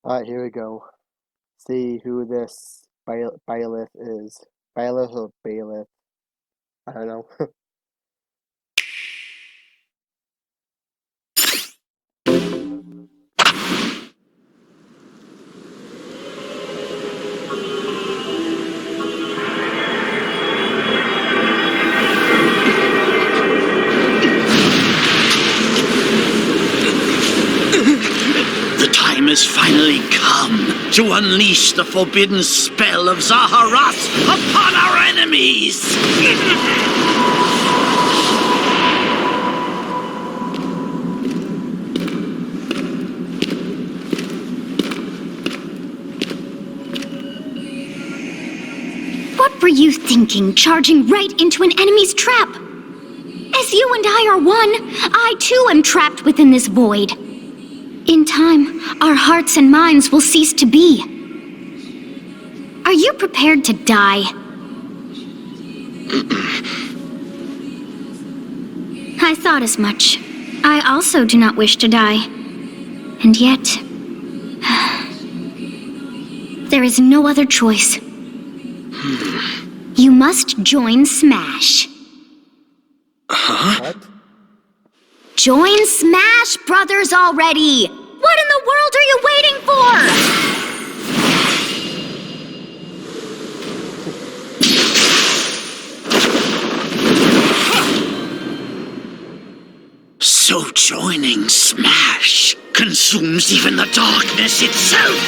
Alright, here we go. See who this Byleth is. Byleth or Byleth? I don't know. The time has finally come to unleash the forbidden spell of Zaharas upon our enemies! What were you thinking, charging right into an enemy's trap? As you and I are one, I too am trapped within this void. In time, our hearts and minds will cease to be. Are you prepared to die? I thought as much. I also do not wish to die. And yet, there is no other choice. You must join Smash. What? Join Smash Brothers already! What in the world are you waiting for? So joining Smash consumes even the darkness itself!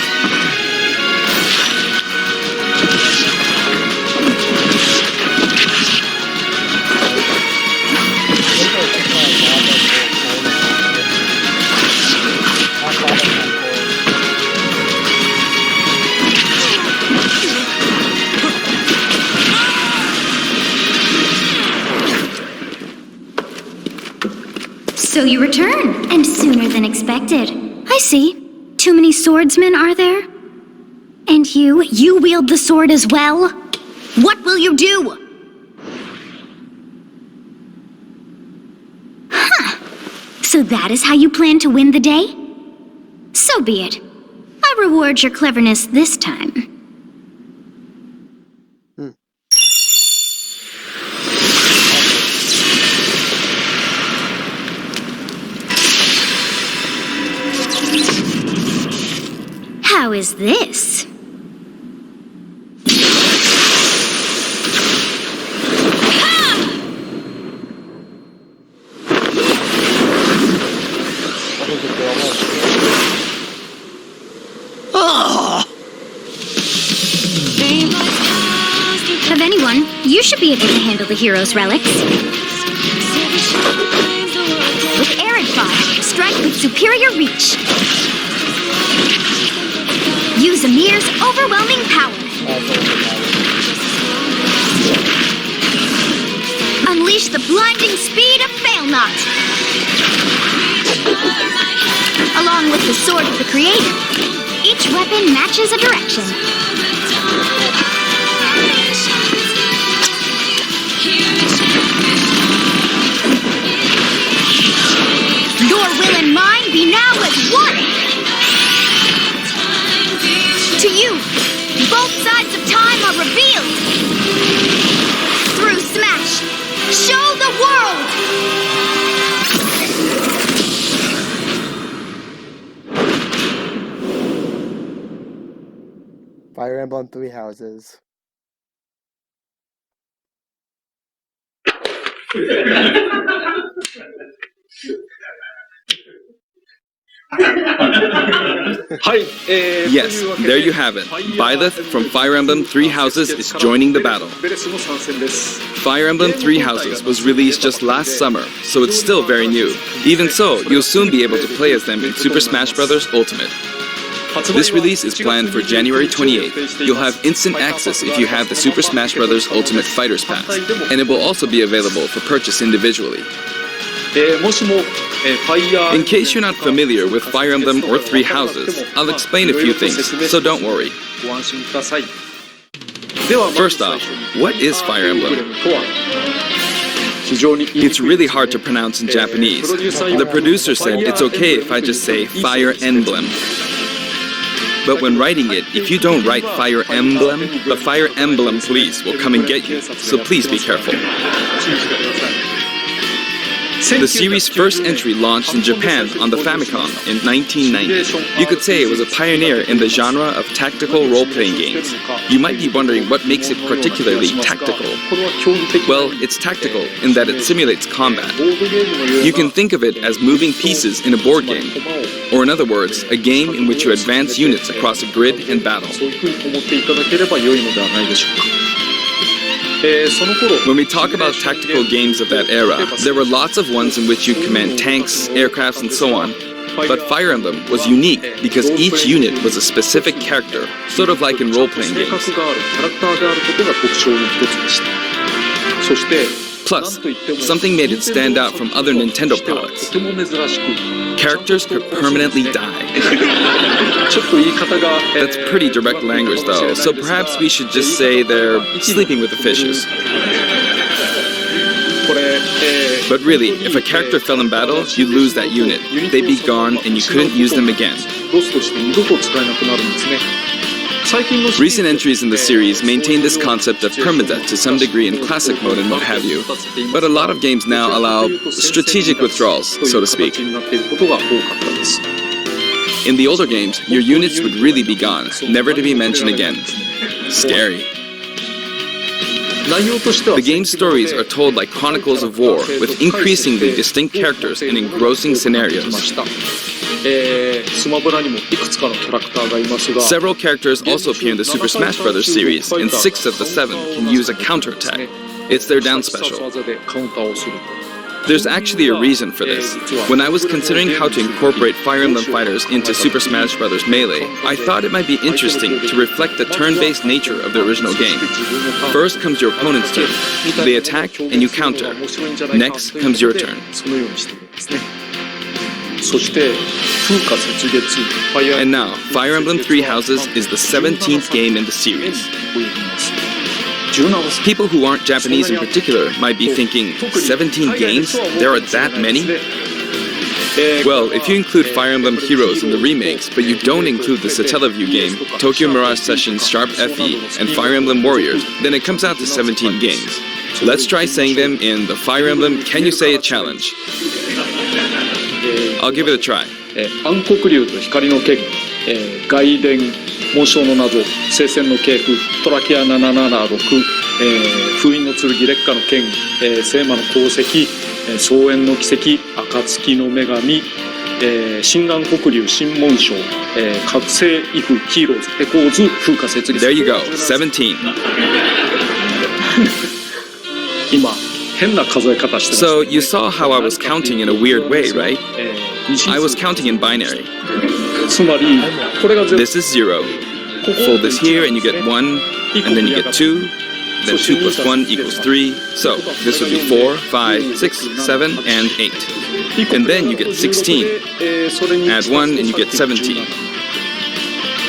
So you return, and sooner than expected. I see. Too many swordsmen, are there? And you wield the sword as well? What will you do? Huh. So that is how you plan to win the day? So be it. I reward your cleverness this time. How is this? Of anyone, you should be able to handle the hero's relics. With Arid Fire, strike with superior reach. Use Amir's overwhelming power. Unleash the blinding speed of Failnaught. Along with the sword of the creator, each weapon matches a direction. Your will and mine be now as one! To you, both sides of time are revealed! Through Smash, show the world! Fire Emblem Three Houses. Yes, there you have it. Byleth from Fire Emblem Three Houses is joining the battle. Fire Emblem Three Houses was released just last summer, so it's still very new. Even so, you'll soon be able to play as them in Super Smash Bros. Ultimate. This release is planned for January 28th. You'll have instant access if you have the Super Smash Bros. Ultimate Fighters Pass, and it will also be available for purchase individually. In case you're not familiar with Fire Emblem or Three Houses, I'll explain a few things, so don't worry. First off, what is Fire Emblem? It's really hard to pronounce in Japanese. The producer said it's okay if I just say Fire Emblem. But when writing it, if you don't write Fire Emblem, the Fire Emblem police will come and get you, so please be careful. The series' first entry launched in Japan on the Famicom in 1990. You could say it was a pioneer in the genre of tactical role-playing games. You might be wondering what makes it particularly tactical. Well, it's tactical in that it simulates combat. You can think of it as moving pieces in a board game, or in other words, a game in which you advance units across a grid and battle. When we talk about tactical games of that era, there were lots of ones in which you command tanks, aircrafts, and so on. But Fire Emblem was unique because each unit was a specific character, sort of like in role-playing games. Plus, something made it stand out from other Nintendo products. Characters could permanently die. That's pretty direct language though, so perhaps we should just say they're sleeping with the fishes. But really, if a character fell in battle, you'd lose that unit. They'd be gone and you couldn't use them again. Recent entries in the series maintain this concept of permadeath to some degree in classic mode and what have you, but a lot of games now allow strategic withdrawals, so to speak. In the older games, your units would really be gone, never to be mentioned again. Scary. The game's stories are told like chronicles of war, with increasingly distinct characters and engrossing scenarios. Several characters also appear in the Super Smash Bros. Series, and 6 of the 7 can use a counterattack. It's their down special. There's actually a reason for this. When I was considering how to incorporate Fire Emblem fighters into Super Smash Bros. Melee, I thought it might be interesting to reflect the turn-based nature of the original game. First comes your opponent's turn. They attack and you counter. Next comes your turn. And now, Fire Emblem Three Houses is the 17th game in the series. People who aren't Japanese in particular might be thinking, 17 games? There are that many? Well, if you include Fire Emblem Heroes in the remakes, but you don't include the Satellaview game, Tokyo Mirage Sessions Sharp FE, and Fire Emblem Warriors, then it comes out to 17 games. Let's try saying them in the Fire Emblem Can You Say It challenge. I'll give it a try. 暗黒竜と光の剣、外伝、紋章の謎、聖戦の系譜、トラキア776、封印の剣、烈火の剣、聖魔の功績、荘園の奇跡、暁の女神、新暗黒竜、新紋章、覚醒イフ、ヒーローズ、エコーズ、風化雪月。 There you go, 17. 今、変な数え方してます。 So you saw how I was counting in a weird way, right? I was counting in binary. つまり、これが全部 This is 0. Fold this here and you get 1, and then you get 2, then 2 plus 1 equals 3. So this would be 4, 5, 6, 7, and 8. And then you get 16. Add 1 and you get 17.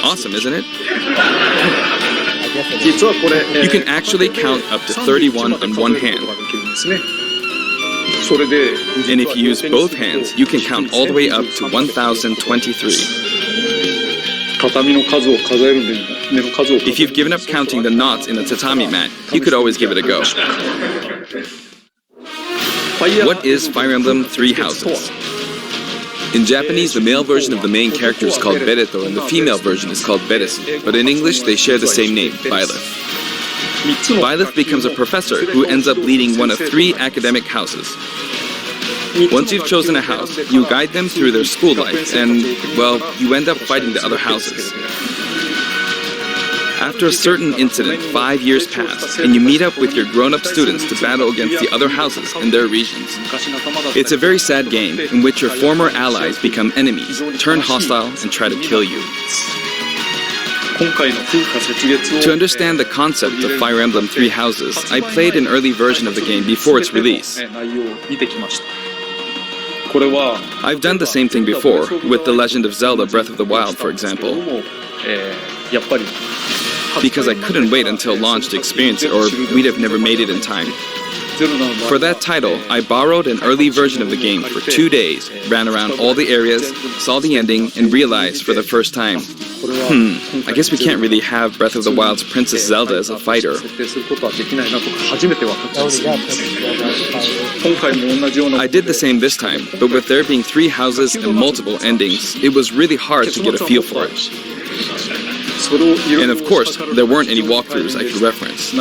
Awesome, isn't it? You can actually count up to 31 on one hand. And if you use both hands, you can count all the way up to 1023. If you've given up counting the knots in a tatami mat, you could always give it a go. What is Fire Emblem Three Houses? In Japanese, the male version of the main character is called Bereto and the female version is called Beresu, but in English they share the same name, Byleth. Byleth becomes a professor who ends up leading one of 3 academic houses. Once you've chosen a house, you guide them through their school life and, well, you end up fighting the other houses. After a certain incident, 5 years pass, and you meet up with your grown-up students to battle against the other houses in their regions. It's a very sad game in which your former allies become enemies, turn hostile, and try to kill you. To understand the concept of Fire Emblem Three Houses, I played an early version of the game before its release. I've done the same thing before, with The Legend of Zelda Breath of the Wild, for example. Because I couldn't wait until launch to experience it, or we'd have never made it in time. For that title, I borrowed an early version of the game for 2 days, ran around all the areas, saw the ending, and realized for the first time, I guess we can't really have Breath of the Wild's Princess Zelda as a fighter. Oh, yeah, I did the same this time, but with there being 3 houses and multiple endings, it was really hard to get a feel for it. And of course, there weren't any walkthroughs I could reference.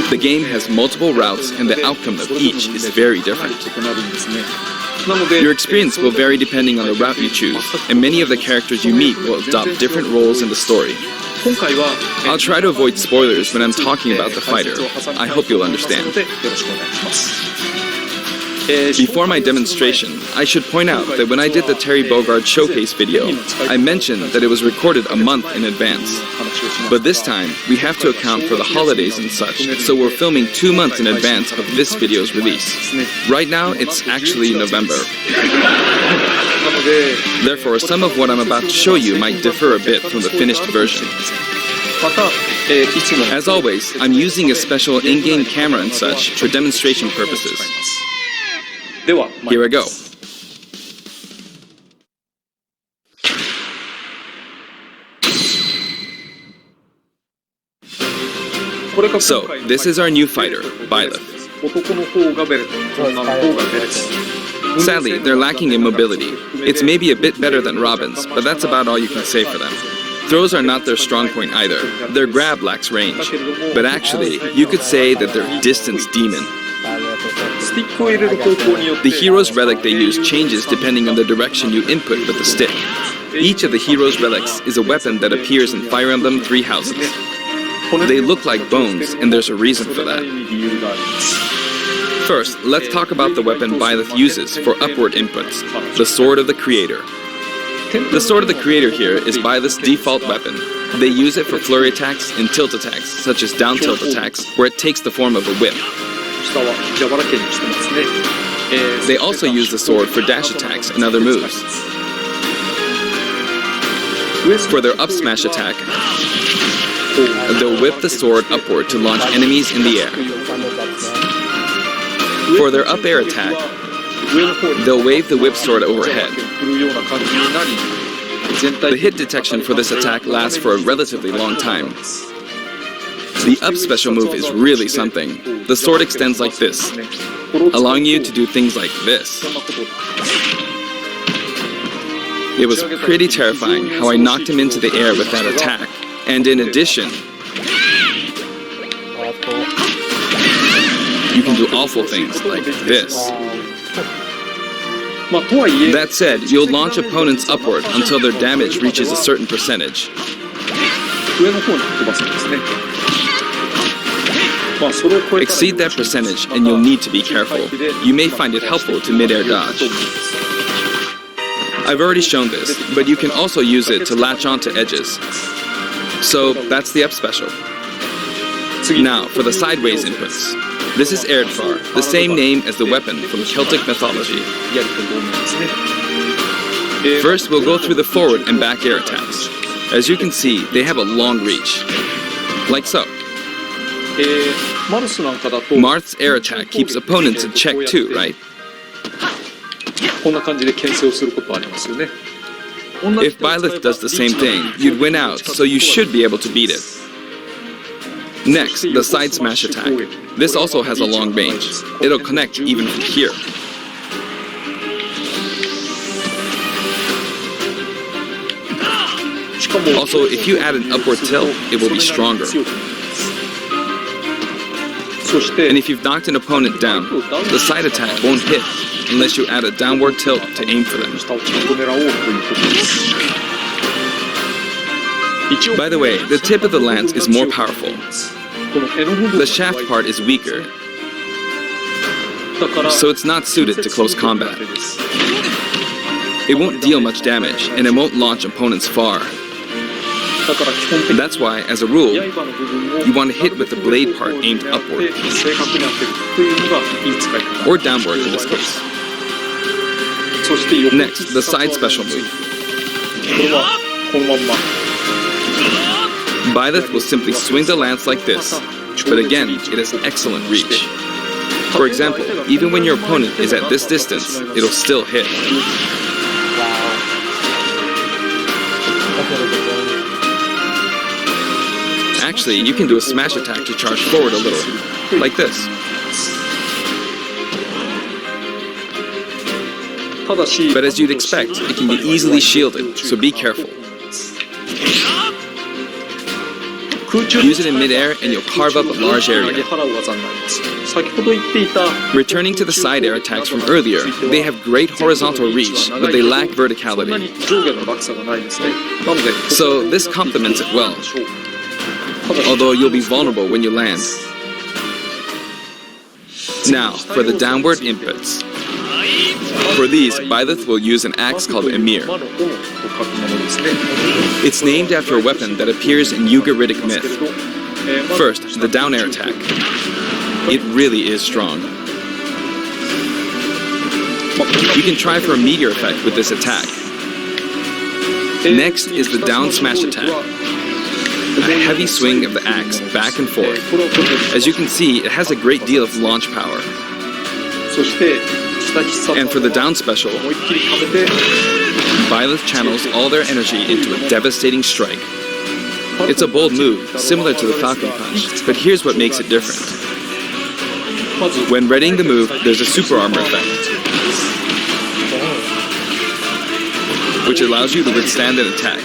The game has multiple routes and the outcome of each is very different. Your experience will vary depending on the route you choose, and many of the characters you meet will adopt different roles in the story. I'll try to avoid spoilers when I'm talking about the fighter. I hope you'll understand. Before my demonstration, I should point out that when I did the Terry Bogard showcase video, I mentioned that it was recorded a month in advance. But this time, we have to account for the holidays and such, so we're filming 2 months in advance of this video's release. Right now, it's actually November. Therefore, some of what I'm about to show you might differ a bit from the finished version. As always, I'm using a special in-game camera and such for demonstration purposes. Here I go. So, this is our new fighter, Byleth. Sadly, they're lacking in mobility. It's maybe a bit better than Robin's, but that's about all you can say for them. Throws are not their strong point either. Their grab lacks range. But actually, you could say that they're distance demon. The hero's relic they use changes depending on the direction you input with the stick. Each of the hero's relics is a weapon that appears in Fire Emblem 3 houses. They look like bones, and there's a reason for that. First, let's talk about the weapon Byleth uses for upward inputs, the Sword of the Creator. The Sword of the Creator here is Byleth's default weapon. They use it for flurry attacks and tilt attacks, such as down tilt attacks, where it takes the form of a whip. They also use the sword for dash attacks and other moves. For their up smash attack, they'll whip the sword upward to launch enemies in the air. For their up air attack, they'll wave the whip sword overhead. The hit detection for this attack lasts for a relatively long time. The up special move is really something. The sword extends like this, allowing you to do things like this. It was pretty terrifying how I knocked him into the air with that attack. And in addition, you can do awful things like this. That said, you'll launch opponents upward until their damage reaches a certain percentage. Exceed that percentage and you'll need to be careful. You may find it helpful to mid-air dodge. I've already shown this, but you can also use it to latch onto edges. So that's the up special. Now for the sideways inputs. This is Erdvar, the same name as the weapon from Celtic mythology. First, we'll go through the forward and back air attacks. As you can see, they have a long reach. Like so. Marth's air attack keeps opponents in check too, right? If Byleth does the same thing, you'd win out, so you should be able to beat it. Next, the side smash attack. This also has a long range. It'll connect even from here. Also, if you add an upward tilt, it will be stronger. And if you've knocked an opponent down, the side attack won't hit unless you add a downward tilt to aim for them. By the way, the tip of the lance is more powerful. The shaft part is weaker, so it's not suited to close combat. It won't deal much damage, and it won't launch opponents far. That's why, as a rule, you want to hit with the blade part aimed upward. Or downward in this case. Next, the side special move. Byleth will simply swing the lance like this, but again, it has excellent reach. For example, even when your opponent is at this distance, it'll still hit. Wow. That's really good one. Actually, you can do a smash attack to charge forward a little, like this. But as you'd expect, it can be easily shielded, so be careful. Use it in midair and you'll carve up a large area. Returning to the side air attacks from earlier, they have great horizontal reach, but they lack verticality. So this complements it well, although you'll be vulnerable when you land. Now, for the downward inputs. For these, Byleth will use an axe called Emir. It's named after a weapon that appears in Ugaritic myth. First, the down air attack. It really is strong. You can try for a meteor effect with this attack. Next is the down smash attack. A heavy swing of the axe back and forth. As you can see, it has a great deal of launch power. And for the down special, Byleth channels all their energy into a devastating strike. It's a bold move, similar to the Falcon Punch, but here's what makes it different. When readying the move, there's a super armor effect, which allows you to withstand an attack.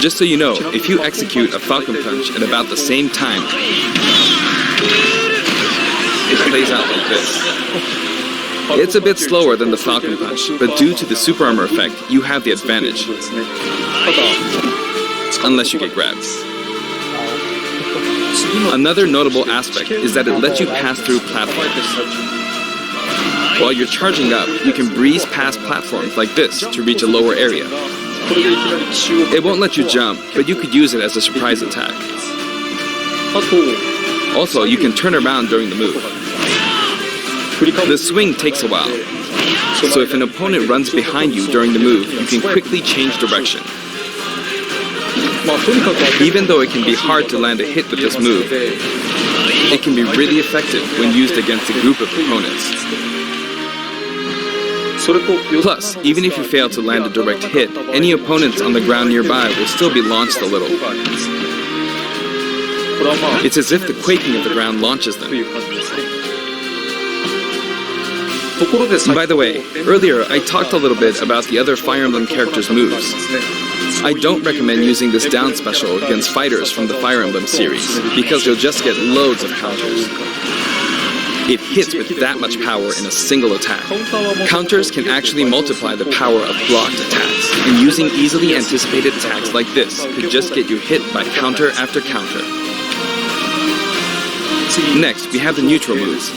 Just so you know, if you execute a Falcon Punch at about the same time, it plays out like this. It's a bit slower than the Falcon Punch, but due to the super armor effect, you have the advantage. Unless you get grabbed. Another notable aspect is that it lets you pass through platforms. While you're charging up, you can breeze past platforms like this to reach a lower area. It won't let you jump, but you could use it as a surprise attack. Also, you can turn around during the move. The swing takes a while, so if an opponent runs behind you during the move, you can quickly change direction. Even though it can be hard to land a hit with this move, it can be really effective when used against a group of opponents. Plus, even if you fail to land a direct hit, any opponents on the ground nearby will still be launched a little. It's as if the quaking of the ground launches them. By the way, earlier I talked a little bit about the other Fire Emblem characters' moves. I don't recommend using this down special against fighters from the Fire Emblem series, because you'll just get loads of counters. It hits with that much power in a single attack. Counters can actually multiply the power of blocked attacks, and using easily anticipated attacks like this could just get you hit by counter after counter. Next, we have the neutral moves.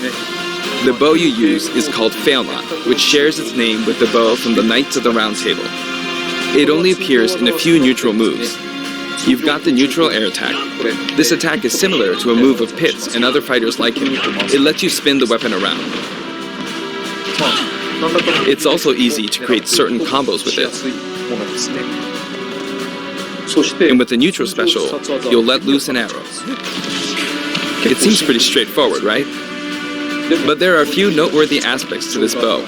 The bow you use is called Fail Not, which shares its name with the bow from the Knights of the Round Table. It only appears in a few neutral moves. You've got the neutral air attack. This attack is similar to a move of Pit's and other fighters like him. It lets you spin the weapon around. It's also easy to create certain combos with it. And with the neutral special, you'll let loose an arrow. It seems pretty straightforward, right? But there are a few noteworthy aspects to this bow.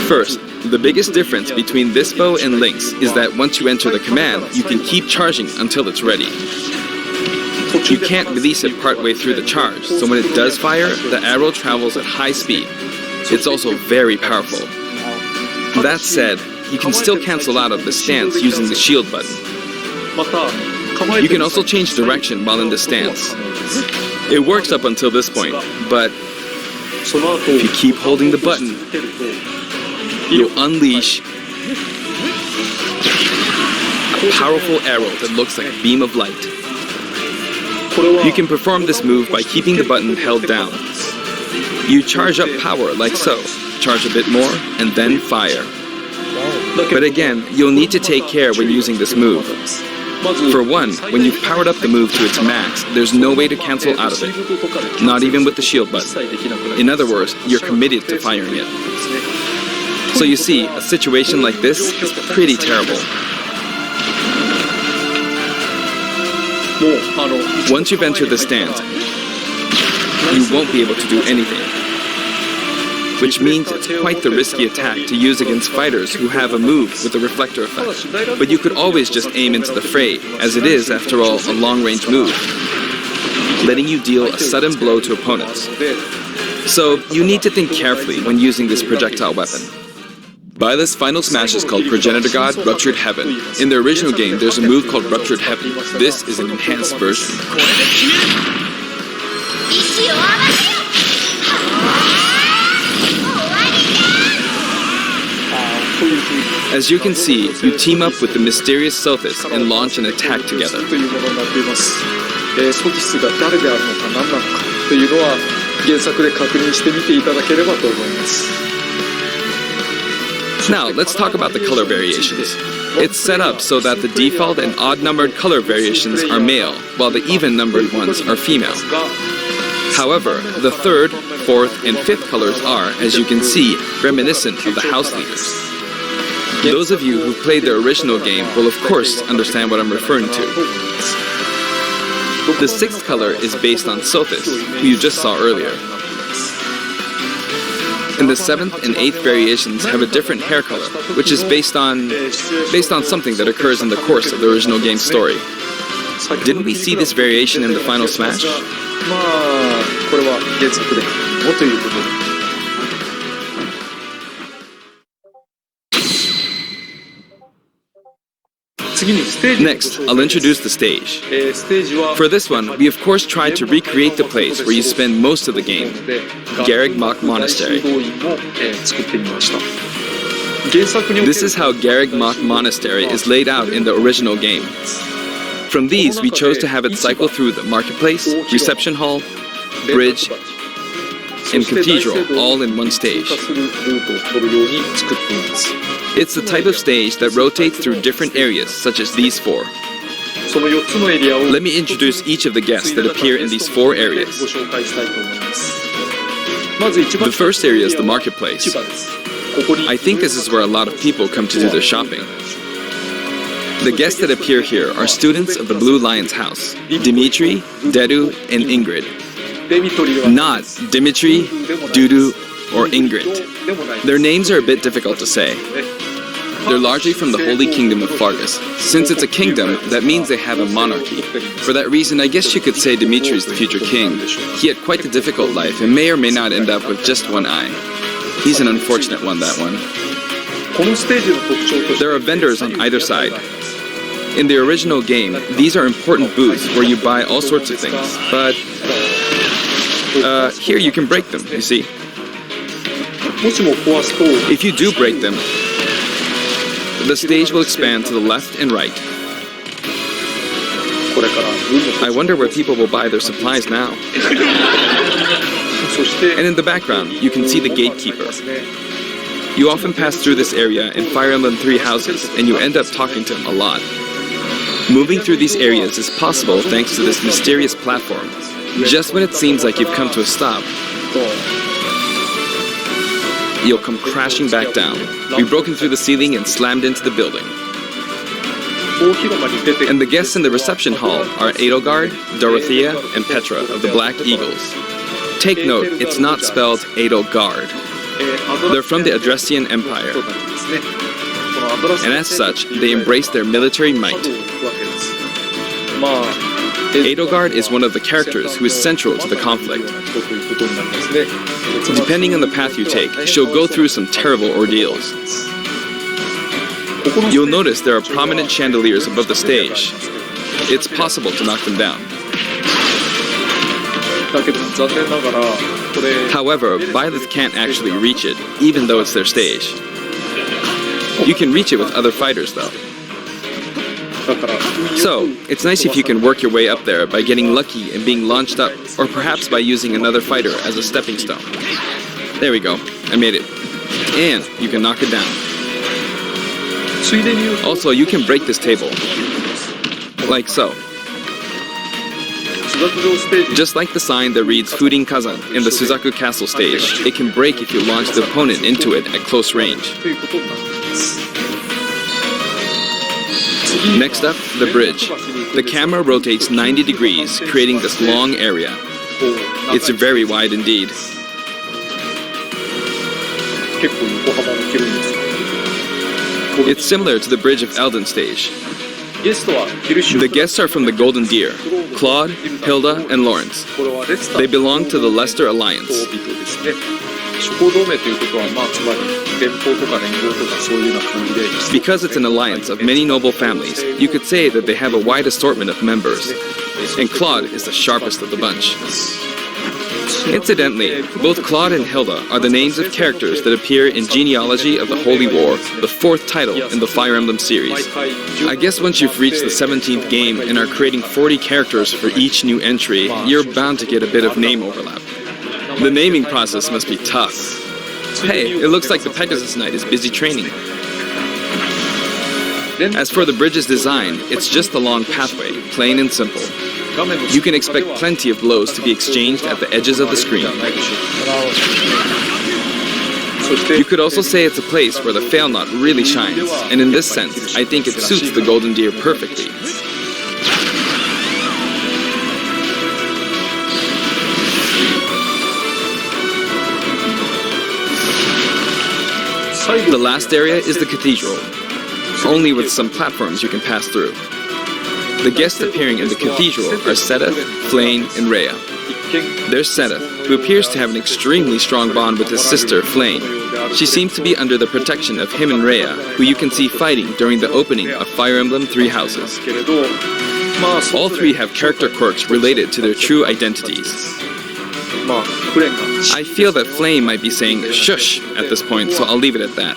First, the biggest difference between this bow and Link's is that once you enter the command, you can keep charging until it's ready. You can't release it partway through the charge, so when it does fire, the arrow travels at high speed. It's also very powerful. That said, you can still cancel out of the stance using the shield button. You can also change direction while in the stance. It works up until this point, but if you keep holding the button, you'll unleash a powerful arrow that looks like a beam of light. You can perform this move by keeping the button held down. You charge up power like so, charge a bit more, and then fire. But again, you'll need to take care when using this move. For one, when you've powered up the move to its max, there's no way to cancel out of it. Not even with the shield button. In other words, you're committed to firing it. So you see, a situation like this is pretty terrible. Once you've entered the stand, you won't be able to do anything. Which means it's quite the risky attack to use against fighters who have a move with a reflector effect. But you could always just aim into the fray, as it is, after all, a long-range move, letting you deal a sudden blow to opponents. So you need to think carefully when using this projectile weapon. Byleth's final smash is called Progenitor God Ruptured Heaven. In the original game, there's a move called Ruptured Heaven. This is an enhanced version. As you can see, you team up with the mysterious Sothis and launch an attack together. Now, let's talk about the color variations. It's set up so that the default and odd-numbered color variations are male, while the even-numbered ones are female. However, the third, fourth, and fifth colors are, as you can see, reminiscent of the house leaders. Those of you who played the original game will of course understand what I'm referring to. The sixth color is based on Sothis, who you just saw earlier. And the seventh and eighth variations have a different hair color, which is based on something that occurs in the course of the original game's story. Didn't we see this variation in the final smash? Next, I'll introduce the stage. For this one, we of course tried to recreate the place where you spend most of the game, Garreg Mach Monastery. This is how Garreg Mach Monastery is laid out in the original game. From these, we chose to have it cycle through the marketplace, reception hall, bridge, and cathedral all in one stage. It's the type of stage that rotates through different areas, such as these four. Let me introduce each of the guests that appear in these four areas. The first area is the marketplace. I think this is where a lot of people come to do their shopping. The guests that appear here are students of the Blue Lion's house, Dimitri, Dedu, and Ingrid. Not Dimitri, Dudu, or Ingrid. Their names are a bit difficult to say. They're largely from the Holy Kingdom of Fargus. Since it's a kingdom, that means they have a monarchy. For that reason, I guess you could say Dimitri's the future king. He had quite a difficult life and may or may not end up with just one eye. He's an unfortunate one, that one. There are vendors on either side. In the original game, these are important booths where you buy all sorts of things, but here you can break them, you see. If you do break them, the stage will expand to the left and right. I wonder where people will buy their supplies now. And in the background, you can see the gatekeeper. You often pass through this area in Fire Emblem 3 houses, and you end up talking to him a lot. Moving through these areas is possible thanks to this mysterious platform. Just when it seems like you've come to a stop, you'll come crashing back down, be broken through the ceiling and slammed into the building. And the guests in the reception hall are Edelgard, Dorothea, and Petra of the Black Eagles. Take note, it's not spelled Edelgard. They're from the Adressian Empire. And as such, they embrace their military might. Edelgard is one of the characters who is central to the conflict. Depending on the path you take, she'll go through some terrible ordeals. You'll notice there are prominent chandeliers above the stage. It's possible to knock them down. However, Byleth can't actually reach it, even though it's their stage. You can reach it with other fighters, though. So, it's nice if you can work your way up there by getting lucky and being launched up, or perhaps by using another fighter as a stepping stone. There we go, I made it. And you can knock it down. Also, you can break this table. Like so. Just like the sign that reads Fudin Kazan in the Suzaku Castle stage, it can break if you launch the opponent into it at close range. Next up, the bridge. The camera rotates 90 degrees, creating this long area. It's very wide indeed. 結構横幅の広いんですよ。 It's similar to the bridge of Elden Stage. ゲストはキルシュ The guests are from the Golden Deer, Claude, Hilda, and Lawrence. これはレスター They belong to the Leicester Alliance. 人々ですね。諸侯同盟ということは、まあ、つまり連邦とか連合とかそういうような感じで Because it's an alliance of many noble families, you could say that they have a wide assortment of members. And Claude is the sharpest of the bunch. Incidentally, both Claude and Hilda are the names of characters that appear in Genealogy of the Holy War, the 4th title in the Fire Emblem series. I guess once you've reached the 17th game and are creating 40 characters for each new entry, you're bound to get a bit of name overlap. The naming process must be tough. Hey, it looks like the Pegasus Knight is busy training. As for the bridge's design, it's just a long pathway, plain and simple. You can expect plenty of blows to be exchanged at the edges of the screen. You could also say it's a place where the fail knot really shines, and in this sense, I think it suits the Golden Deer perfectly. The last area is the Cathedral, only with some platforms you can pass through. The guests appearing in the Cathedral are Sedith, Flayn, and Rhea. There's Sedith, who appears to have an extremely strong bond with his sister, Flayn. She seems to be under the protection of him and Rhea, who you can see fighting during the opening of Fire Emblem Three Houses. All three have character quirks related to their true identities. I feel that Flayn might be saying shush at this point, so I'll leave it at that.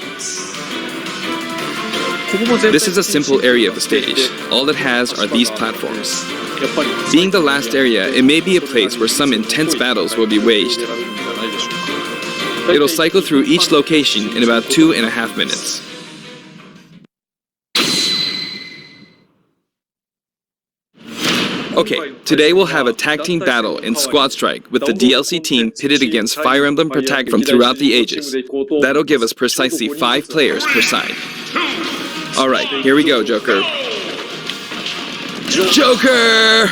This is a simple area of the stage. All it has are these platforms. Being the last area, it may be a place where some intense battles will be waged. It'll cycle through each location in about 2.5 minutes. Okay, today we'll have a tag team battle in Squad Strike with the DLC team pitted against Fire Emblem protagonists from throughout the ages. That'll give us precisely 5 players per side. Alright, here we go, Joker. Joker!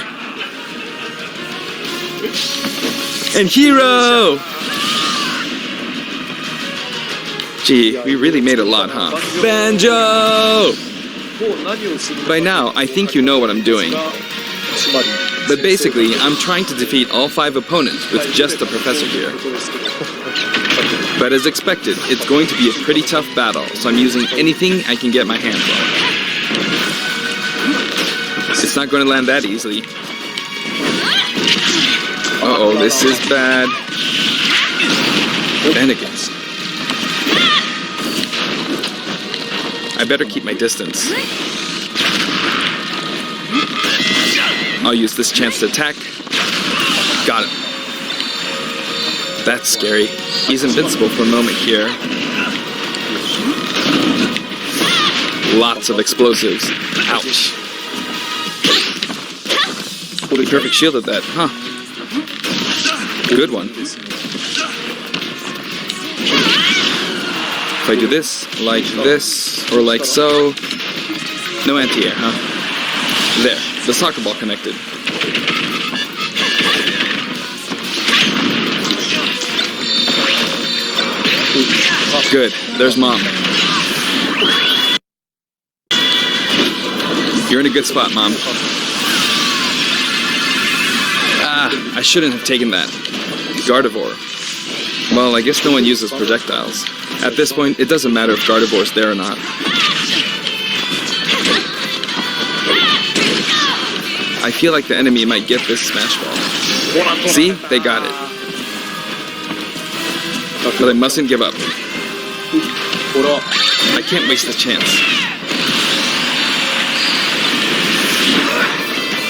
And Hero! Gee, we really made a lot, huh? Banjo! By now, I think you know what I'm doing. But basically, I'm trying to defeat all 5 opponents with just the professor here. But as expected, it's going to be a pretty tough battle, so I'm using anything I can get my hands on. It's not going to land that easily. Uh-oh, this is bad. And again. I better keep my distance. I'll use this chance to attack. Got him. That's scary. He's invincible for a moment here. Lots of explosives. Ouch. He perfect shielded that, huh? Good one. If I do this, or like so... No anti-air, huh? There, the soccer ball connected. Good, there's Mom. You're in a good spot, Mom. Ah, I shouldn't have taken that. Gardevoir. Well, I guess no one uses projectiles. At this point, it doesn't matter if Gardevoir's there or not. I feel like the enemy might get this smash ball. See? They got it. But I mustn't give up. I can't waste this chance.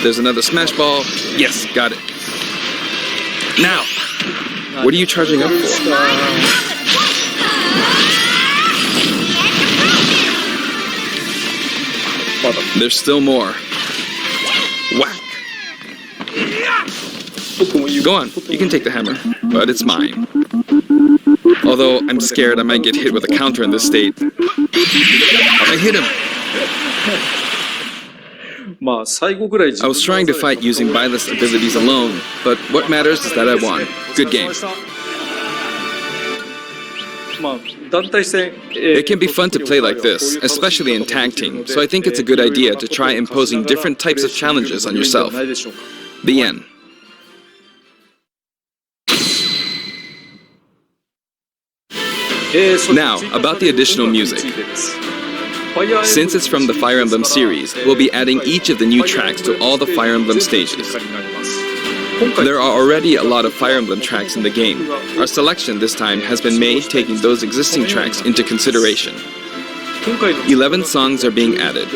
There's another smash ball. Yes, got it. Now! What are you charging up for? There's still more. Whack! Go on, you can take the hammer, but it's mine. Although I'm scared I might get hit with a counter in this state. I hit him! I was trying to fight using Byleth's abilities alone, but what matters is that I won. Good game. It can be fun to play like this, especially in tag team, so I think it's a good idea to try imposing different types of challenges on yourself. The end. Now, about the additional music. Since it's from the Fire Emblem series, we'll be adding each of the new tracks to all the Fire Emblem stages. There are already a lot of Fire Emblem tracks in the game. Our selection this time has been made taking those existing tracks into consideration. 11 songs are being added.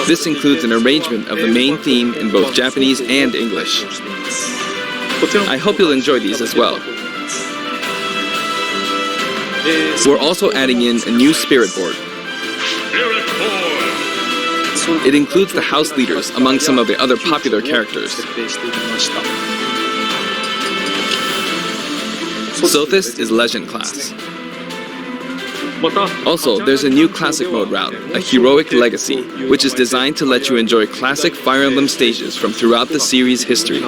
This includes an arrangement of the main theme in both Japanese and English. I hope you'll enjoy these as well. We're also adding in a new spirit board. It includes the house leaders among some of the other popular characters. Sothis is Legend class. Also, there's a new classic mode route, a Heroic Legacy, which is designed to let you enjoy classic Fire Emblem stages from throughout the series' history.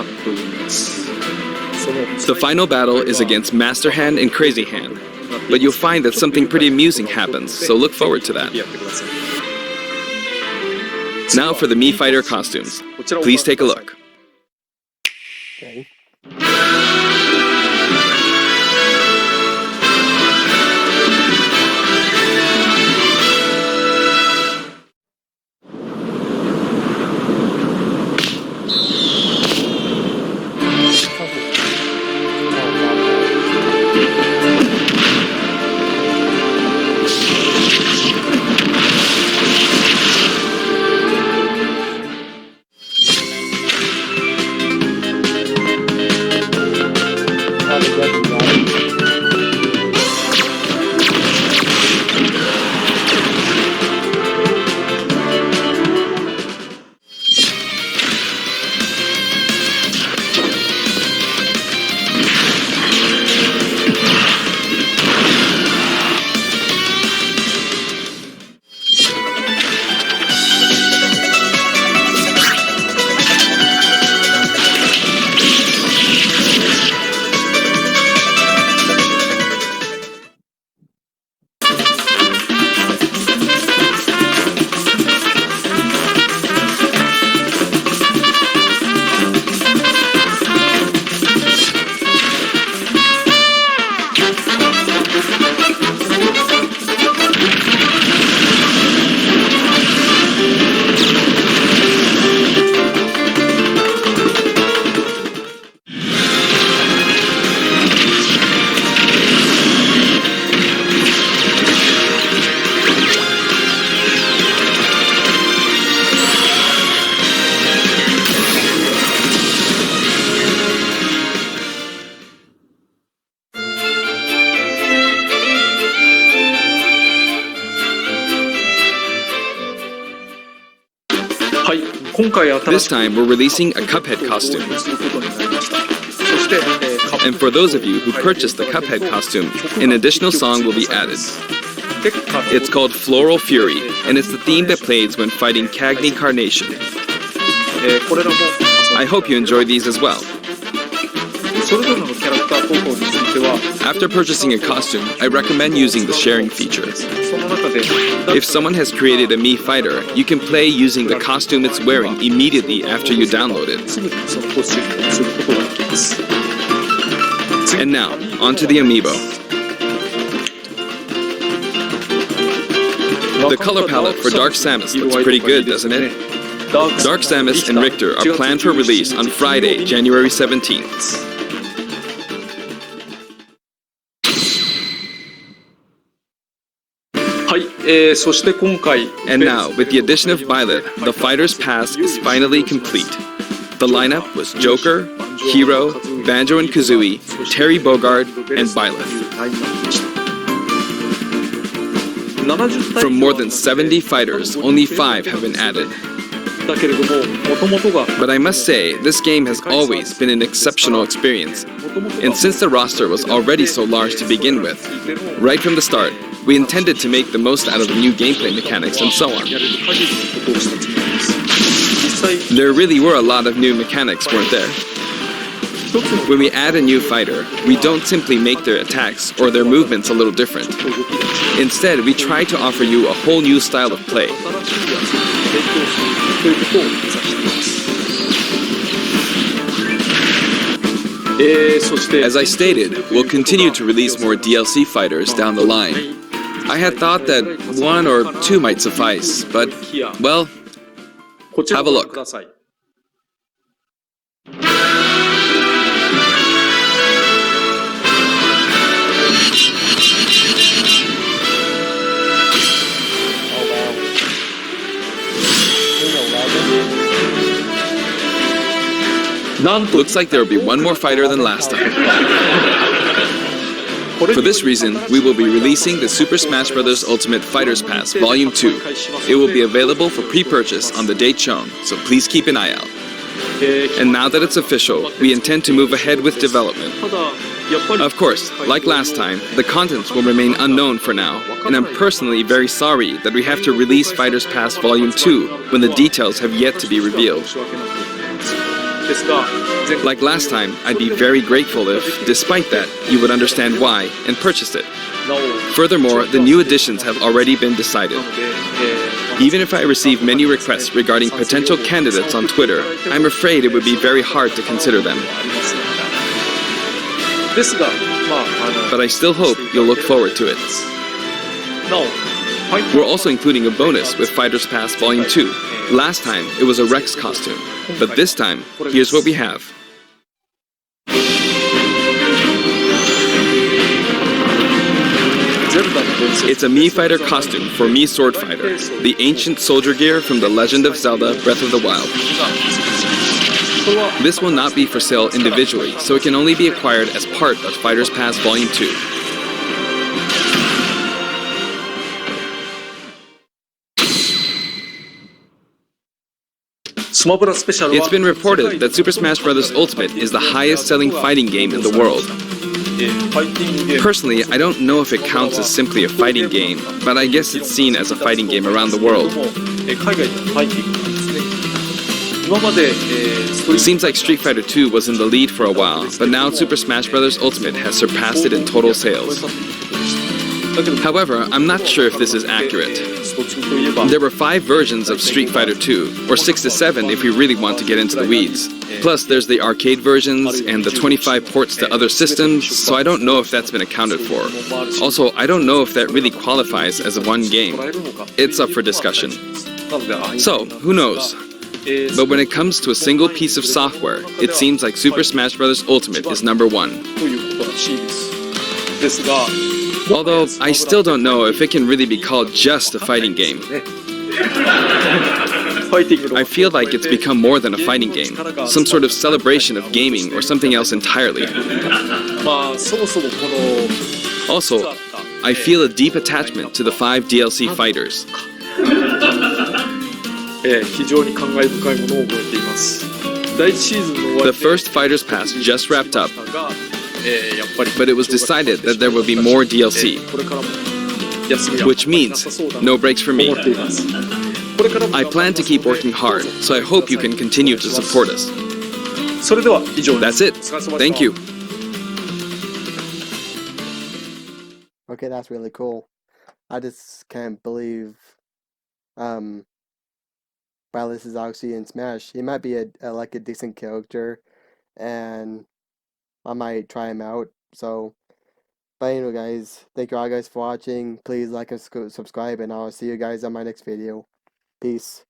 The final battle is against Master Hand and Crazy Hand, but you'll find that something pretty amusing happens, so look forward to that. Now for the Mii Fighter costumes. Please take a look. Okay. This time we're releasing a Cuphead costume. And for those of you who purchased the Cuphead costume, an additional song will be added. It's called Floral Fury, and it's the theme that plays when fighting Cagney Carnation. I hope you enjoy these as well. After purchasing a costume, I recommend using the sharing feature. If someone has created a Mii Fighter, you can play using the costume it's wearing immediately after you download it. And now, onto the amiibo. The color palette for Dark Samus looks pretty good, doesn't it? Dark Samus and Richter are planned for release on Friday, January 17th. And now, with the addition of Byleth, the Fighter's Pass is finally complete. The lineup was Joker, Hero, Banjo and Kazooie, Terry Bogard, and Byleth. From more than 70 fighters, only 5 have been added. But I must say, this game has always been an exceptional experience, And since the roster was already so large to begin with, right from the start, we intended to make the most out of the new gameplay mechanics and so on. There really were a lot of new mechanics, weren't there? When we add a new fighter, we don't simply make their attacks or their movements a little different. Instead, we try to offer you a whole new style of play. As I stated, we'll continue to release more DLC fighters down the line. I had thought that 1 or 2 might suffice, but, well, have a look. Looks like there will be one more fighter than last time. For this reason, we will be releasing the Super Smash Bros. Ultimate Fighters Pass Volume 2. It will be available for pre-purchase on the date shown, so please keep an eye out. And now that it's official, we intend to move ahead with development. Of course, like last time, the contents will remain unknown for now, and I'm personally very sorry that we have to release Fighters Pass Volume 2 when the details have yet to be revealed. Like last time, I'd be very grateful if, despite that, you would understand why and purchase it. Furthermore, the new additions have already been decided. Even if I receive many requests regarding potential candidates on Twitter, I'm afraid it would be very hard to consider them. But I still hope you'll look forward to it. We're also including a bonus with Fighters Pass Volume 2. Last time, it was a Rex costume, but this time, here's what we have. It's a Mii Fighter costume for Mii Sword Fighter, the ancient soldier gear from The Legend of Zelda Breath of the Wild. This will not be for sale individually, so it can only be acquired as part of Fighters Pass Volume 2. It's been reported that Super Smash Bros. Ultimate is the highest-selling fighting game in the world. Personally, I don't know if it counts as simply a fighting game, but I guess it's seen as a fighting game around the world. It seems like Street Fighter 2 was in the lead for a while, but now Super Smash Bros. Ultimate has surpassed it in total sales. However, I'm not sure if this is accurate. There were 5 versions of Street Fighter 2, or 6 to 7 if we really want to get into the weeds. Plus, there's the arcade versions and the 25 ports to other systems, so I don't know if that's been accounted for. Also, I don't know if that really qualifies as one game. It's up for discussion. So, who knows? But when it comes to a single piece of software, it seems like Super Smash Bros. Ultimate is number 1. Although, I still don't know if it can really be called just a fighting game. I feel like it's become more than a fighting game, some sort of celebration of gaming or something else entirely. Also, I feel a deep attachment to the 5 DLC fighters. The first Fighters Pass just wrapped up, but it was decided that there will be more DLC, which means no breaks for me. I plan to keep working hard, so I hope you can continue to support us. That's it. Thank you. Okay, that's really cool. I just can't believe Byleth is actually in Smash. He might be a decent character, and I might try him out. So, but anyway, guys, thank you all guys for watching. Please like and subscribe, and I'll see you guys on my next video. Peace.